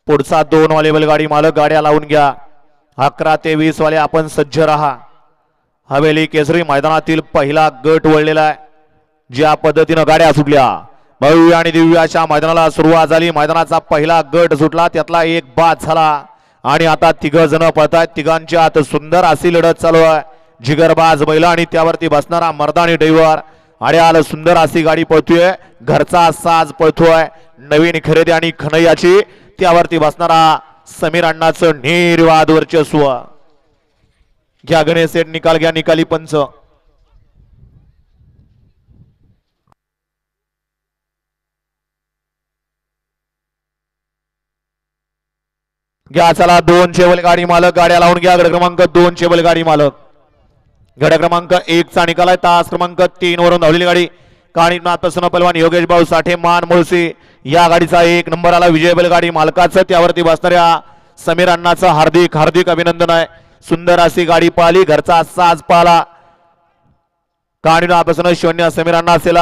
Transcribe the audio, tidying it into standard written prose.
पुढचा 2 वाले बैलगाडी मालक गाड्या लावून घ्या. 11 ते 20 वाले आपण सज्ज राहा. हवेली केसरी मैदानातील पहिला गट वळलेला आहे. ज्या पद्धतीनं गाड्या सुटल्या भव्य आणि दिव्य अशा मैदानाला सुरुवात झाली. मैदानाचा पहिला गट सुटला, त्यातला एक बाद झाला आणि आता 3 जण पळतायत. तिघांच्या आत सुंदर अशी लढत चालू आहे. जिगरबाज बैल आणि त्यावरती बसणारा मर्दानी ड्रायव्हर. अड्याल सुंदर अशी गाडी पळतोय, घरचा साज पळतोय, नवीन खरेदी आणि खनयाची. त्यावरती बसणारा समीर अण्णाचं निर्वाद वर्चस्व. घ्या गणेश सेठ निकाल घ्या. निकाली पंच घ्या. चला 2 चे बैलगाडी मालक गाड्या लावून घ्या. गड क्रमांक 2 चे बैलगाडी मालक. गड क्रमांक 1 चा निकाल आहे. तास क्रमांक 3 वरून धावलेली गाडी काणीनाथ प्रसन्न पहलवान योगेश भाऊ साठे मान मुळशी या गाडीचा 1 नंबर आला. विजय बैलगाडी मालकाचं त्यावरती बसणाऱ्या समीर अण्णाचं हार्दिक हार्दिक अभिनंदन आहे. सुंदर अशी गाडी पाहिली, घरचा साज पाला. काणीनाथ प्रसन्न शून्य समीर अण्णा असेल.